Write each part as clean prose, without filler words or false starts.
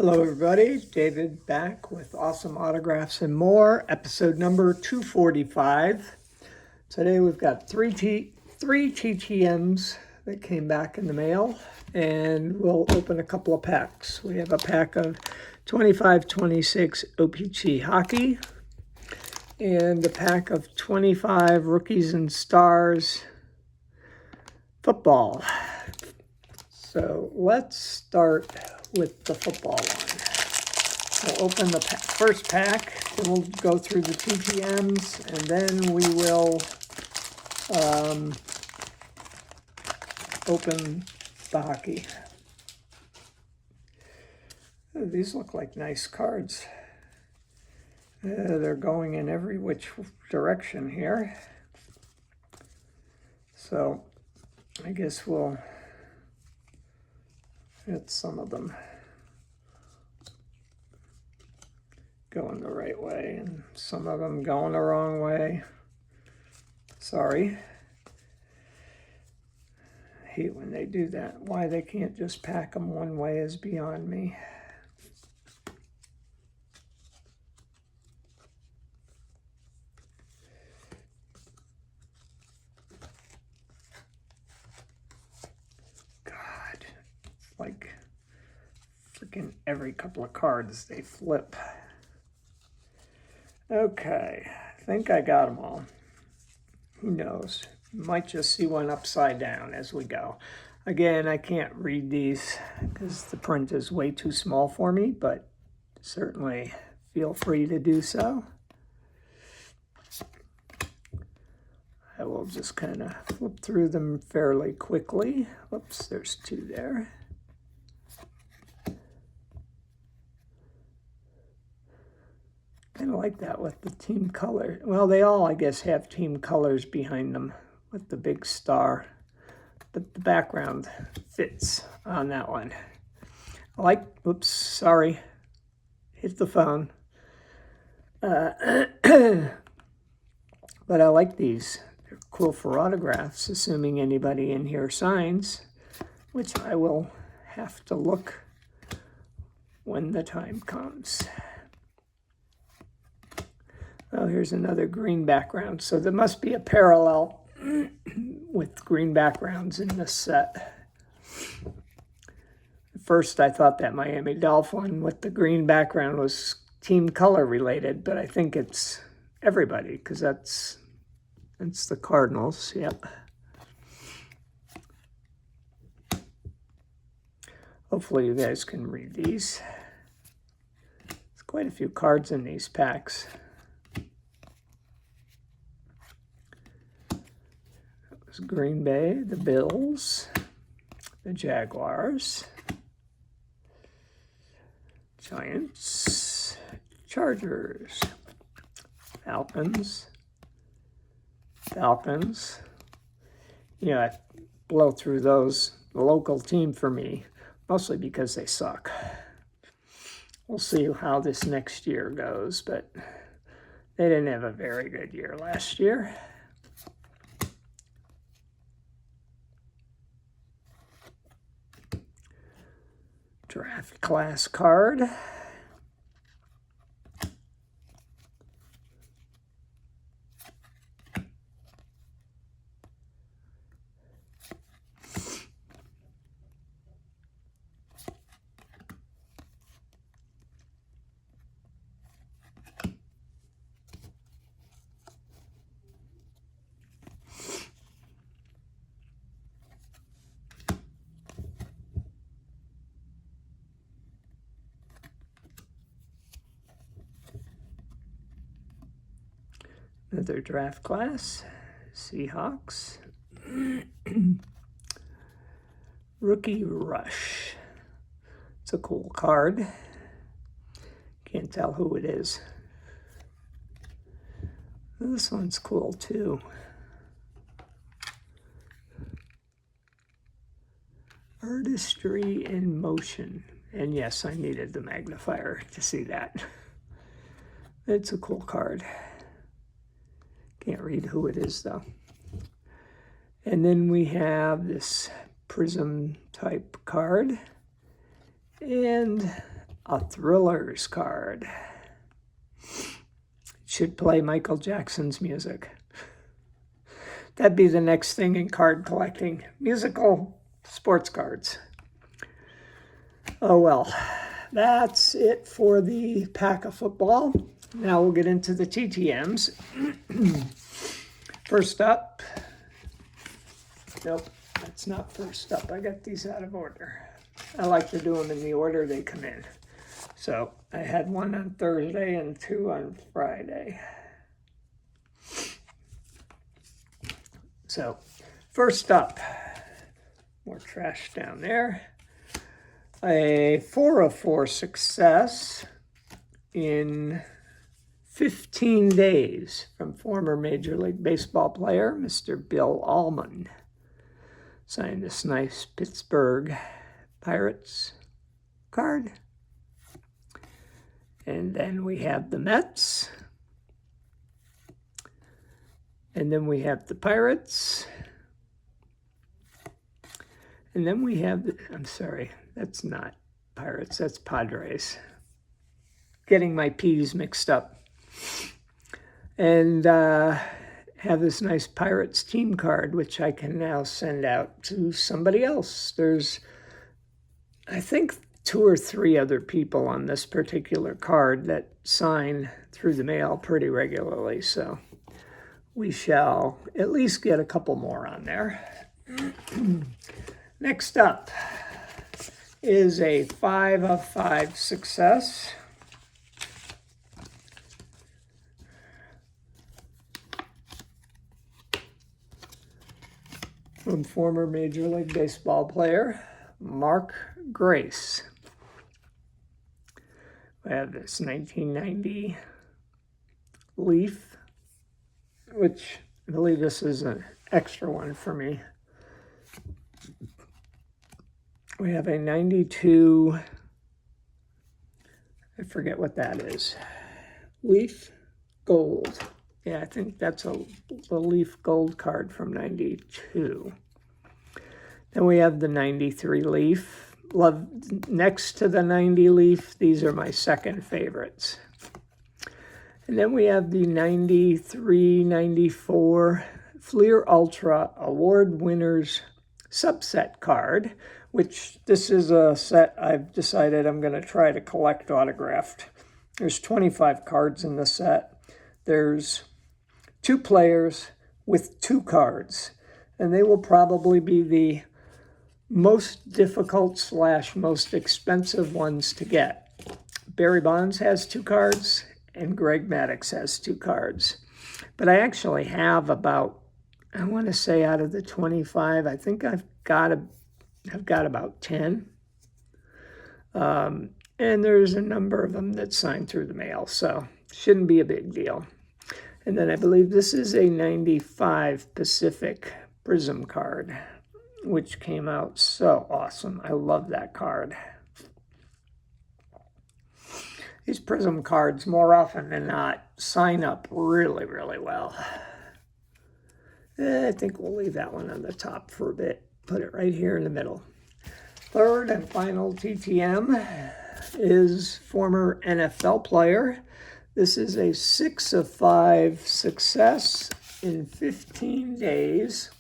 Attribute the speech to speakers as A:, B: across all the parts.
A: Hello everybody, David back with Awesome Autographs and More, episode number 245. Today we've got three TTMs that came back in the mail, and we'll open a couple of packs. We have a pack of 25-26 OPC hockey and a pack of 25 rookies and stars football. So let's start with the football one. We'll open the first pack, and we'll go through the TTMs, and then we will open the hockey. Oh, these look like nice cards. They're going in every which direction here. So I guess we'll get some of them going the right way and some of them going the wrong way. Sorry. I hate when they do that. Why they can't just pack them one way is beyond me. God, it's like freaking every couple of cards they flip. Okay, I think I got them all. Who knows? Might just see one upside down as we go. Again, I can't read these because the print is way too small for me, but certainly feel free to do so. I will just kind of flip through them fairly quickly. Oops, there's two there. Kind of like that with the team color. Well, they all, I guess, have team colors behind them with the big star. But the background fits on that one. I like, oops, sorry. Hit the phone. But I like these. They're cool for autographs, assuming anybody in here signs, which I will have to look when the time comes. Oh, here's another green background. So there must be a parallel with green backgrounds in this set. At first, I thought that Miami Dolphin with the green background was team color related, but I think it's everybody because that's the Cardinals. Yep. Hopefully you guys can read these. There's quite a few cards in these packs. Green Bay, the Bills, the Jaguars, Giants, Chargers, Falcons. Yeah, I blow through those. The local team for me, mostly because they suck. We'll see how this next year goes, but they didn't have a very good year last year. Draft class card. Another draft class, Seahawks. Rookie Rush. It's a cool card. Can't tell who it is. This one's cool too. Artistry in motion. And yes, I needed the magnifier to see that. It's a cool card. Can't read who it is though. And then we have this prism type card and a Thrillers card. Should play Michael Jackson's music. That'd be the next thing in card collecting. Musical sports cards. Oh well, that's it for the pack of football. Now we'll get into the TTMs. First up, nope, that's not first up. I got these out of order. I like to do them in the order they come in. So I had one on Thursday and two on Friday. So first up, more trash down there. A 4 of 4 success in 15 days from former Major League Baseball player, Mr. Bill Almon. Signed this nice Pittsburgh Pirates card. And then we have the Mets. And then we have the Pirates. And then we have, I'm sorry, that's not Pirates, that's Padres. Getting my P's mixed up. And have this nice Pirates team card, which I can now send out to somebody else. There's, I think, 2 or 3 other people on this particular card that sign through the mail pretty regularly. So we shall at least get a couple more on there. Next up is a 5 of 5 success. From former Major League Baseball player, Mark Grace. We have this 1990 Leaf, which I believe this is an extra one for me. We have a 92, I forget what that is, Leaf Gold. Yeah, I think that's the Leaf Gold card from 92. Then we have the 93 Leaf. Love next to the 90 Leaf. These are my second favorites. And then we have the 93, 94 Fleer Ultra Award Winners subset card, which this is a set I've decided I'm going to try to collect autographed. There's 25 cards in the set. There's 2 players with 2 cards, and they will probably be the most difficult / most expensive ones to get. Barry Bonds has 2 cards, and Greg Maddux has 2 cards. But I actually have about, I want to say out of the 25, I think I've got about 10. And there's a number of them that sign through the mail, so shouldn't be a big deal. And then I believe this is a 95 Pacific Prism card, which came out so awesome. I love that card. These Prism cards, more often than not, sign up really, really well. I think we'll leave that one on the top for a bit. Put it right here in the middle. Third and final TTM is former NFL player. This is a 6 of 5 success in 15 days.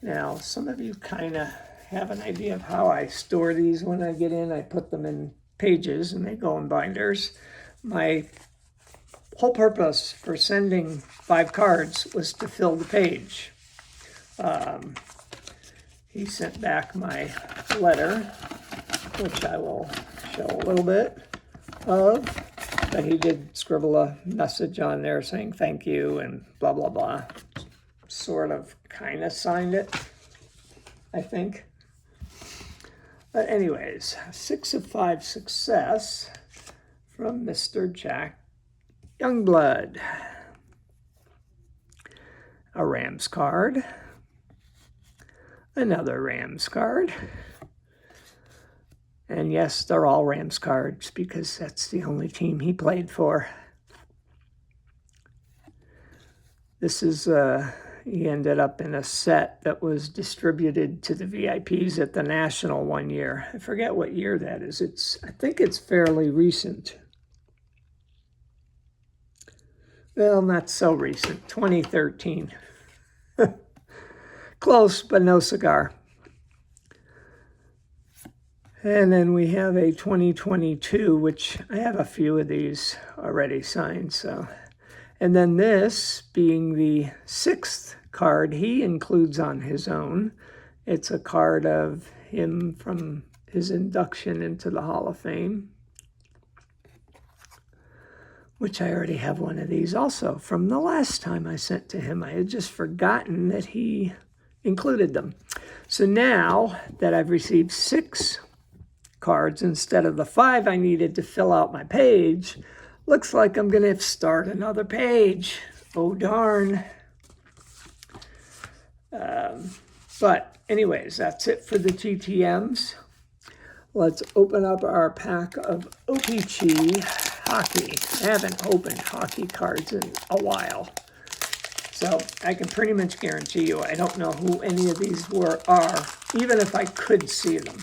A: Now, some of you kind of have an idea of how I store these when I get in. I put them in pages and they go in binders. My whole purpose for sending 5 cards was to fill the page. He sent back my letter, which I will show a little bit of. But he did scribble a message on there saying thank you and blah, blah, blah. Sort of, kind of signed it, I think. But anyways, 6 of 5 success from Mr. Jack Youngblood. A Rams card. Another Rams card. And yes, they're all Rams cards because that's the only team he played for. This is he ended up in a set that was distributed to the VIPs at the National one year. I forget what year that is. I think it's fairly recent. Well, not so recent, 2013. Close, but no cigar. And then we have a 2022, which I have a few of these already signed. So, and then this being the 6th card he includes on his own. It's a card of him from his induction into the Hall of Fame, which I already have one of these also from the last time I sent to him. I had just forgotten that he included them. So now that I've received 6 cards instead of the 5 I needed to fill out my page, looks like I'm going to start another page. Oh, darn. But anyways, that's it for the TTMs. Let's open up our pack of OPC hockey. I haven't opened hockey cards in a while. So I can pretty much guarantee you I don't know who any of these are, even if I could see them.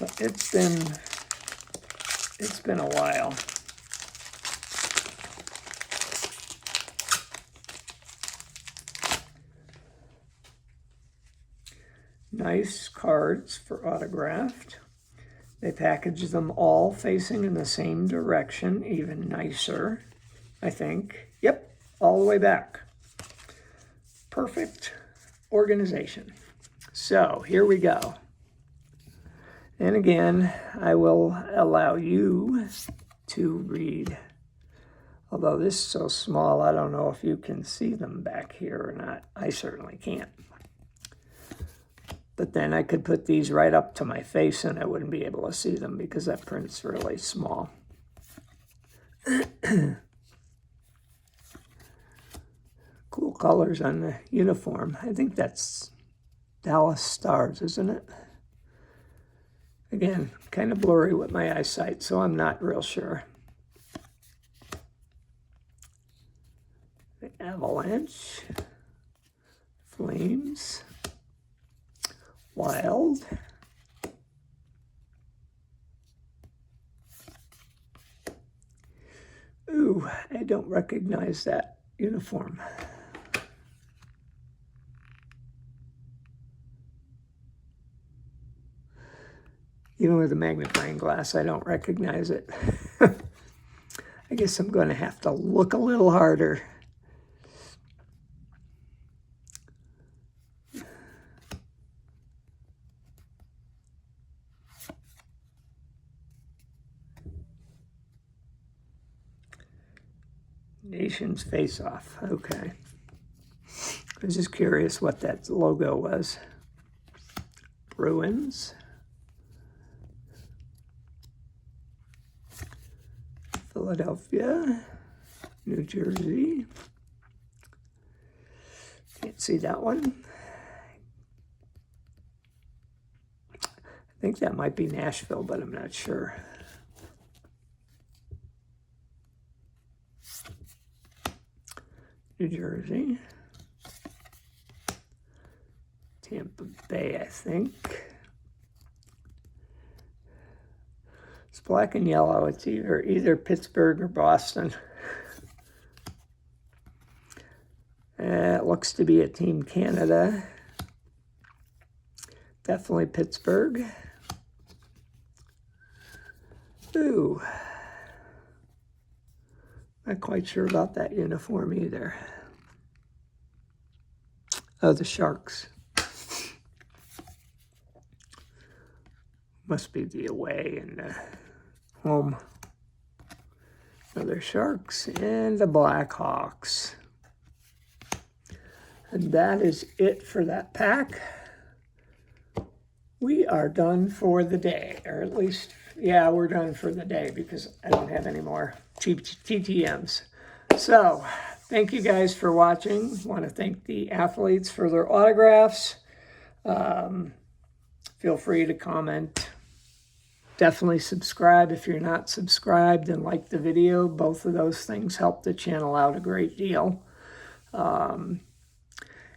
A: But it's been a while. Nice cards for autographed. They package them all facing in the same direction, even nicer, I think. Yep, all the way back. Perfect organization. So here we go. And again, I will allow you to read. Although this is so small, I don't know if you can see them back here or not. I certainly can't. But then I could put these right up to my face and I wouldn't be able to see them because that print's really small. Cool colors on the uniform. I think that's Dallas Stars, isn't it? Again, kind of blurry with my eyesight, so I'm not real sure. The Avalanche, Flames, Wild, ooh, I don't recognize that uniform. Even with a magnifying glass, I don't recognize it. I guess I'm going to have to look a little harder. Nations Face-Off. Okay. I was just curious what that logo was. Bruins. Philadelphia, New Jersey. Can't see that one. I think that might be Nashville, but I'm not sure. New Jersey. Tampa Bay, I think. It's black and yellow. It's either Pittsburgh or Boston. It looks to be a Team Canada. Definitely Pittsburgh. Ooh. Not quite sure about that uniform either. Oh, the Sharks. Must be the away and the home. Another Sharks and the Blackhawks. And that is it for that pack. We are done for the day, or at least, yeah, we're done for the day because I don't have any more TTMs. So, thank you guys for watching. I want to thank the athletes for their autographs. Feel free to comment. Definitely subscribe if you're not subscribed and like the video. Both of those things help the channel out a great deal.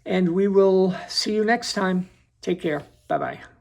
A: And we will see you next time. Take care. Bye-bye.